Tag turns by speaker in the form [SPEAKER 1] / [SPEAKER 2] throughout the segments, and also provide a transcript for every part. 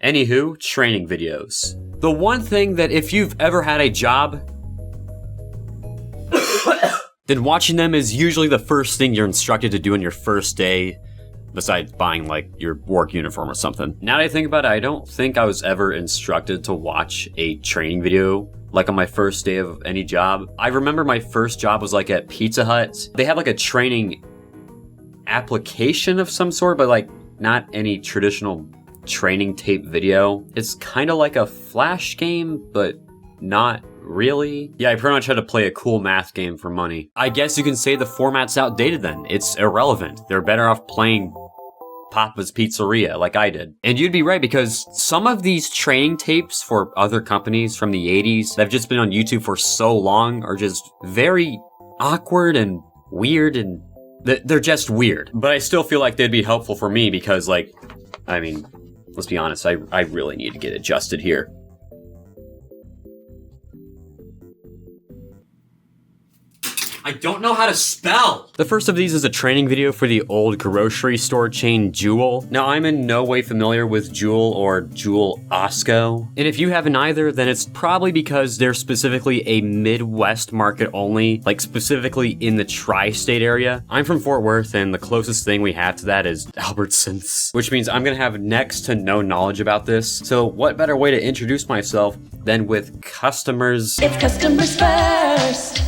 [SPEAKER 1] Anywho, training videos. The one thing that if you've ever had a job, then watching them is usually the first thing you're instructed to do on your first day, besides buying like your work uniform or something. Now that I think about it, I don't think I was ever instructed to watch a training video like on my first day of any job. I remember my first job was like at Pizza Hut. They had like a training application of some sort, but like not any traditional training tape video. It's kind of like a Flash game, but not really. Yeah, I pretty much had to play a cool math game for money. I guess you can say the format's outdated then. It's irrelevant. They're better off playing Papa's Pizzeria like I did. And you'd be right, because some of these training tapes for other companies from the 80s that have just been on YouTube for so long are just very awkward and weird, and they're just weird. But I still feel like they'd be helpful for me because, like, I mean, let's be honest, I really need to get adjusted here. I don't know how to spell! The first of these is a training video for the old grocery store chain Jewel. Now, I'm in no way familiar with Jewel or Jewel Osco. And if you haven't either, then it's probably because they're specifically a Midwest market only, like specifically in the tri-state area. I'm from Fort Worth, and the closest thing we have to that is Albertsons, which means I'm gonna have next to no knowledge about this. So what better way to introduce myself than with customers?
[SPEAKER 2] It's customers first.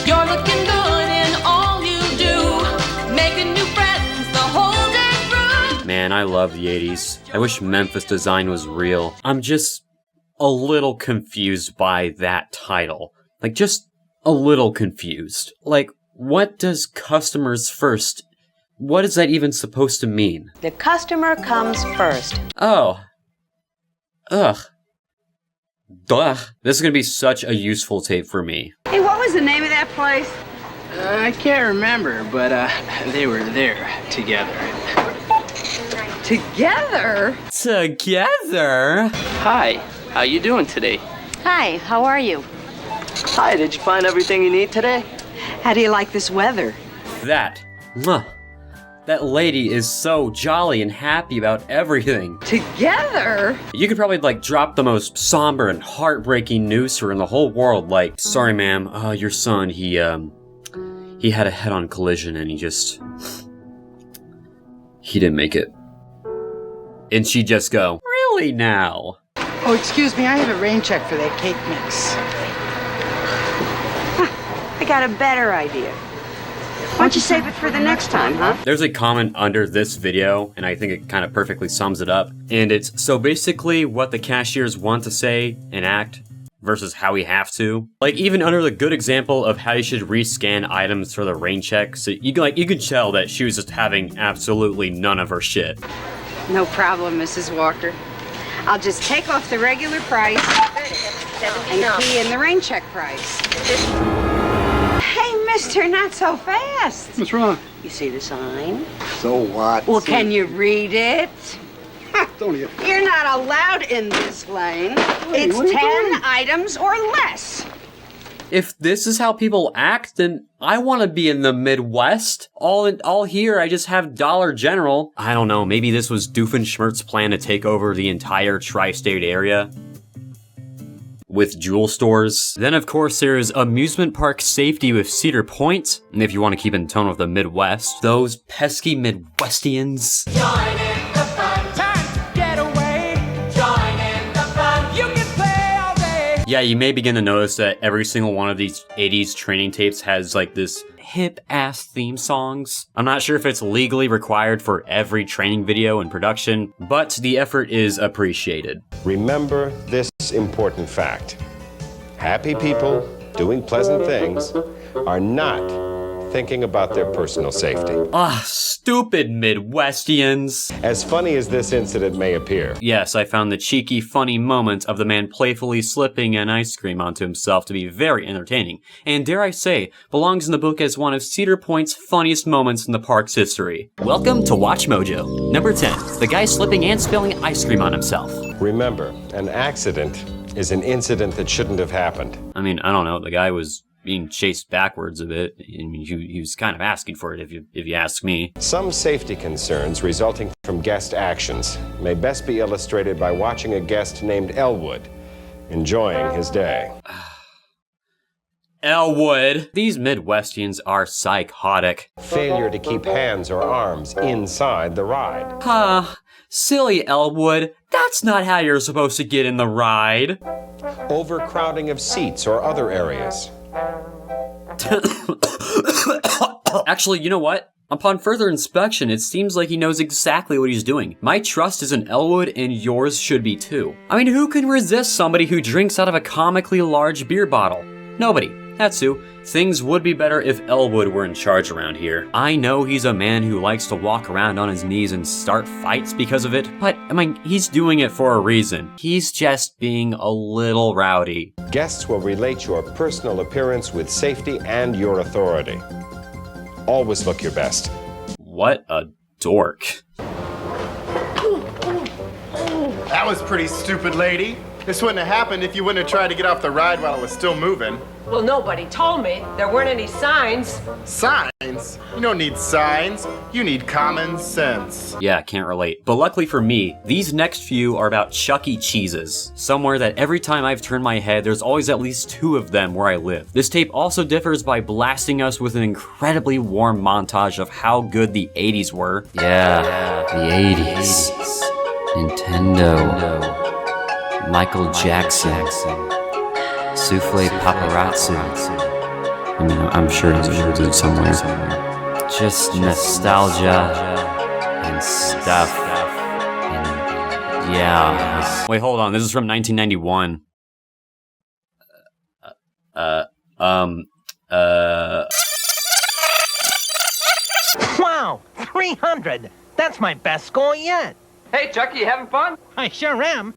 [SPEAKER 2] You're looking good in all you do, making new friends the whole day through.
[SPEAKER 1] Man, I love the 80s. I wish Memphis Design was real. I'm just a little confused by that title. Like, just a little confused. Like, what does customers first? What is that even supposed to mean?
[SPEAKER 3] The customer comes first.
[SPEAKER 1] Oh. Ugh. Duh. This is gonna be such a useful tape for me.
[SPEAKER 3] Hey, what was the name of that place?
[SPEAKER 4] I can't remember, but they were there together.
[SPEAKER 3] Together?
[SPEAKER 1] Together?
[SPEAKER 4] Hi, how you doing today?
[SPEAKER 3] Hi, how are you?
[SPEAKER 4] Hi, did you find everything you need today?
[SPEAKER 3] How do you like this weather?
[SPEAKER 1] That lady is so jolly and happy about everything.
[SPEAKER 3] Together?
[SPEAKER 1] You could probably like drop the most somber and heartbreaking news to her in the whole world, like, sorry ma'am, your son, he had a head-on collision and he didn't make it. And she'd just go, really now?
[SPEAKER 5] Oh, excuse me, I have a rain check for that cake mix.
[SPEAKER 3] I got a better idea. Why don't you save it for the next time, huh?
[SPEAKER 1] There's a comment under this video, and I think it kind of perfectly sums it up. And it's, so basically what the cashiers want to say and act versus how we have to. Like, even under the good example of how you should rescan items for the rain check, so you could tell that she was just having absolutely none of her shit.
[SPEAKER 3] No problem, Mrs. Walker. I'll just take off the regular price and key in the rain check price. Hey, mister, not so fast.
[SPEAKER 5] What's wrong?
[SPEAKER 3] You see the sign?
[SPEAKER 5] So what?
[SPEAKER 3] Well, can you read it?
[SPEAKER 5] Don't you?
[SPEAKER 3] You're not allowed in this lane. It's
[SPEAKER 5] what are you
[SPEAKER 3] 10
[SPEAKER 5] doing?
[SPEAKER 3] items or less.
[SPEAKER 1] If this is how people act, then I want to be in the Midwest. All here, I just have Dollar General. I don't know, maybe this was Doofenshmirtz's plan to take over the entire tri-state area with jewel stores. Then, of course, there's amusement park safety with Cedar Point. And if you want to keep in tone with the Midwest, those pesky Midwestians.
[SPEAKER 2] Join in the fun. Time to get away. Join in the fun. You can play all day.
[SPEAKER 1] Yeah, you may begin to notice that every single one of these 80s training tapes has like this hip-ass theme songs. I'm not sure if it's legally required for every training video and production, but the effort is appreciated.
[SPEAKER 6] Remember this important fact. Happy people doing pleasant things are not thinking about their personal safety.
[SPEAKER 1] Stupid Midwestians.
[SPEAKER 6] As funny as this incident may appear,
[SPEAKER 1] Yes, I found the cheeky, funny moment of the man playfully slipping an ice cream onto himself to be very entertaining, and dare I say, belongs in the book as one of Cedar Point's funniest moments in the park's history. Welcome to WatchMojo. Number 10, the guy slipping and spilling ice cream on himself.
[SPEAKER 6] remember, an accident is an incident that shouldn't have happened.
[SPEAKER 1] I mean, I don't know, the guy was being chased backwards a bit. I mean, he was kind of asking for it, if you ask me.
[SPEAKER 6] Some safety concerns resulting from guest actions may best be illustrated by watching a guest named Elwood enjoying his day.
[SPEAKER 1] Elwood! These Midwestians are psychotic.
[SPEAKER 6] Failure to keep hands or arms inside the ride.
[SPEAKER 1] Silly Elwood, that's not how you're supposed to get in the ride.
[SPEAKER 6] Overcrowding of seats or other areas.
[SPEAKER 1] Actually, you know what? Upon further inspection, it seems like he knows exactly what he's doing. My trust is in Elwood, and yours should be too. I mean, who can resist somebody who drinks out of a comically large beer bottle? Nobody. That's who. Things would be better if Elwood were in charge around here. I know he's a man who likes to walk around on his knees and start fights because of it, but, I mean, he's doing it for a reason. He's just being a little rowdy.
[SPEAKER 6] Guests will relate your personal appearance with safety and your authority. Always look your best.
[SPEAKER 1] What a dork.
[SPEAKER 7] That was pretty stupid, lady. This wouldn't have happened if you wouldn't have tried to get off the ride while it was still moving.
[SPEAKER 8] Well, nobody told me. There weren't any signs.
[SPEAKER 7] Signs? You don't need signs. You need common sense.
[SPEAKER 1] Yeah, can't relate. But luckily for me, these next few are about Chuck E. Cheese's. Somewhere that every time I've turned my head, there's always at least 2 of them where I live. This tape also differs by blasting us with an incredibly warm montage of how good the 80s were. Yeah, the 80s. Nintendo. Michael Jackson. Souffle paparazzi. I mean, I'm sure it's included somewhere. Just nostalgia and stuff. And yeah. Wait, hold on. This is from 1991.
[SPEAKER 9] Wow, 300. That's my best score yet.
[SPEAKER 4] Hey, Chucky, you having fun?
[SPEAKER 9] I sure am.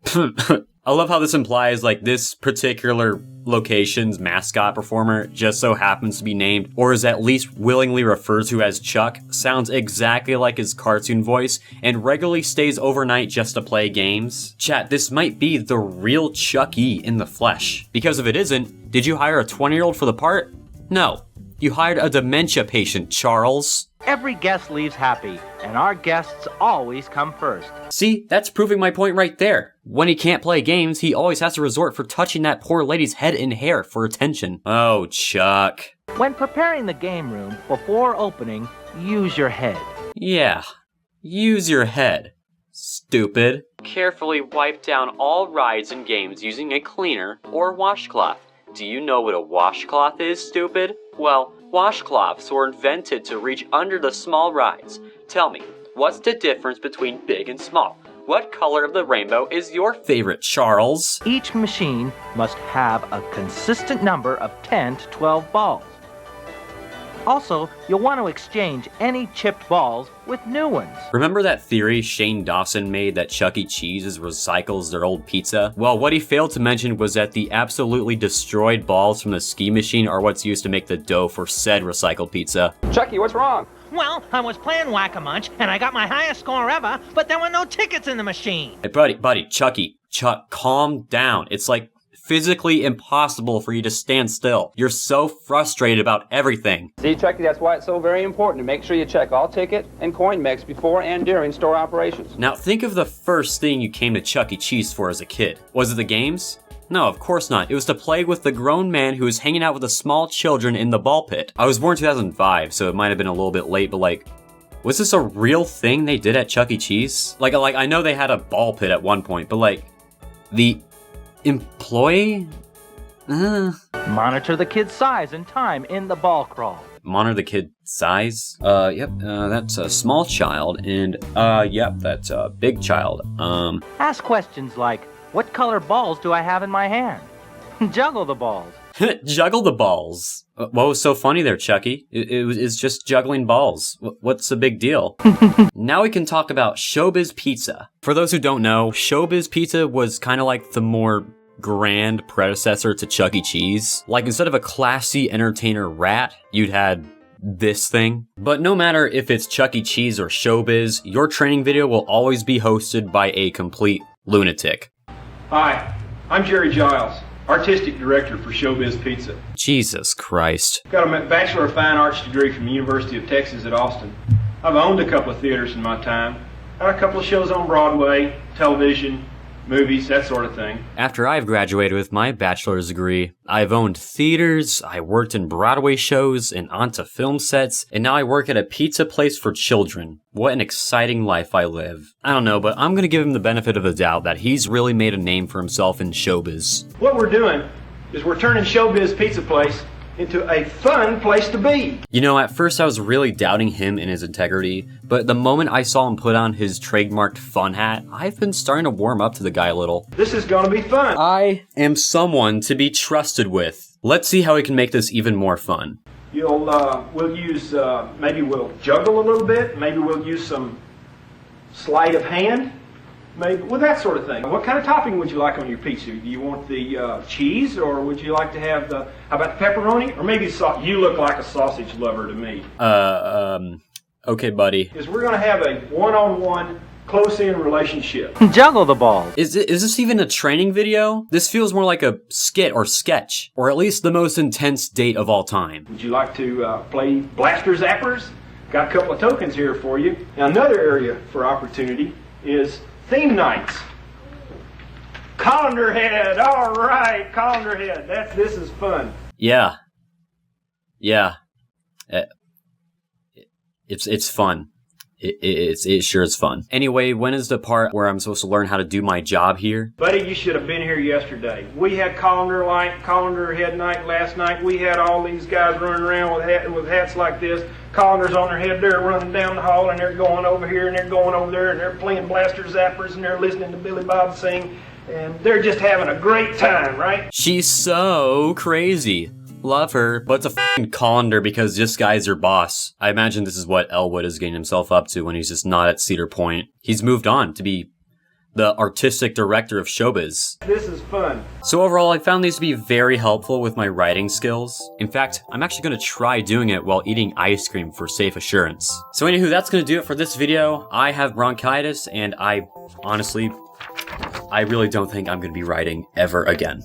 [SPEAKER 1] I love how this implies, like, this particular location's mascot performer just so happens to be named, or is at least willingly referred to as Chuck, sounds exactly like his cartoon voice, and regularly stays overnight just to play games. Chat, this might be the real Chuck E. in the flesh. Because if it isn't, did you hire a 20-year-old for the part? No. You hired a dementia patient, Charles.
[SPEAKER 9] Every guest leaves happy, and our guests always come first.
[SPEAKER 1] See, that's proving my point right there. When he can't play games, he always has to resort for touching that poor lady's head and hair for attention. Oh, Chuck.
[SPEAKER 9] When preparing the game room before opening, use your head.
[SPEAKER 1] Yeah, use your head. Stupid. Carefully wipe down all rides and games using a cleaner or washcloth. Do you know what a washcloth is, stupid? Well, washcloths were invented to reach under the small rides. Tell me, what's the difference between big and small? What color of the rainbow is your favorite, Charles?
[SPEAKER 9] Each machine must have a consistent number of 10 to 12 balls. Also, you'll want to exchange any chipped balls with new ones.
[SPEAKER 1] Remember that theory Shane Dawson made that Chuck E. Cheese recycles their old pizza? Well, what he failed to mention was that the absolutely destroyed balls from the ski machine are what's used to make the dough for said recycled pizza.
[SPEAKER 4] Chucky, what's wrong?
[SPEAKER 9] Well, I was playing Whack-A-Munch, and I got my highest score ever, but there were no tickets in the machine.
[SPEAKER 1] Hey, buddy, Chuck, calm down. It's like physically impossible for you to stand still. You're so frustrated about everything.
[SPEAKER 4] See, Chucky, that's why it's so very important to make sure you check all ticket and coin mix before and during store operations.
[SPEAKER 1] Now, think of the first thing you came to Chuck E. Cheese for as a kid. Was it the games? No, of course not. It was to play with the grown man who was hanging out with the small children in the ball pit. I was born 2005, so it might have been a little bit late, but like, was this a real thing they did at Chuck E. Cheese? Like I know they had a ball pit at one point, but like, the employee?
[SPEAKER 9] Monitor the kid's size and time in the ball crawl.
[SPEAKER 1] Monitor the kid's size? That's a small child, and yep, that's a big child.
[SPEAKER 9] Ask questions like, what color balls do I have in my hand? Juggle the balls.
[SPEAKER 1] Juggle the balls. What was so funny there, Chucky? It's just juggling balls. What's the big deal? Now we can talk about Showbiz Pizza. For those who don't know, Showbiz Pizza was kind of like the more grand predecessor to Chuck E. Cheese. Like, instead of a classy entertainer rat, you'd had this thing. But no matter if it's Chuck E. Cheese or Showbiz, your training video will always be hosted by a complete lunatic.
[SPEAKER 10] Hi, I'm Jerry Giles. artistic director for Showbiz Pizza.
[SPEAKER 1] Jesus Christ.
[SPEAKER 10] Got a Bachelor of Fine Arts degree from the University of Texas at Austin. I've owned a couple of theaters in my time. Had a couple of shows on Broadway, television, movies, that sort of thing.
[SPEAKER 1] After I've graduated with my bachelor's degree, I've owned theaters, I worked in Broadway shows and onto film sets, and now I work at a pizza place for children. What an exciting life I live. I don't know, but I'm gonna give him the benefit of the doubt that he's really made a name for himself in showbiz.
[SPEAKER 10] What we're doing is we're turning Showbiz Pizza Place into a fun place to be.
[SPEAKER 1] You know, at first I was really doubting him and his integrity, but the moment I saw him put on his trademarked fun hat, I've been starting to warm up to the guy a little.
[SPEAKER 10] This is gonna be fun.
[SPEAKER 1] I am someone to be trusted with. Let's see how we can make this even more fun.
[SPEAKER 10] We'll use, maybe we'll juggle a little bit, maybe we'll use some sleight of hand, maybe, well, that sort of thing. What kind of topping would you like on your pizza? Do you want the cheese, or would you like to have the, how about the pepperoni? Or maybe you look like a sausage lover to me.
[SPEAKER 1] Okay, buddy.
[SPEAKER 10] Is we're gonna have a one-on-one, close-in relationship.
[SPEAKER 9] Juggle the balls.
[SPEAKER 1] Is this even a training video? This feels more like a skit or sketch, or at least the most intense date of all time.
[SPEAKER 10] Would you like to play Blaster Zappers? Got a couple of tokens here for you. Now, another area for opportunity is theme nights. Colander head, all right, colander head. This is fun.
[SPEAKER 1] Yeah. It's fun. It sure is fun. Anyway, when is the part where I'm supposed to learn how to do my job here?
[SPEAKER 10] Buddy, you should have been here yesterday. We had colander head night last night. We had all these guys running around with hats like this. Colanders on their head, they're running down the hall, and they're going over here, and they're going over there, and they're playing Blaster Zappers, and they're listening to Billy Bob sing, and they're just having a great time, right?
[SPEAKER 1] She's so crazy. Love her, but it's a f***ing colander because this guy's your boss. I imagine this is what Elwood is getting himself up to when he's just not at Cedar Point. He's moved on to be the artistic director of showbiz.
[SPEAKER 10] This is fun.
[SPEAKER 1] So overall, I found these to be very helpful with my writing skills. In fact, I'm actually going to try doing it while eating ice cream for safe assurance. So anywho, that's going to do it for this video. I have bronchitis, and I really don't think I'm going to be writing ever again.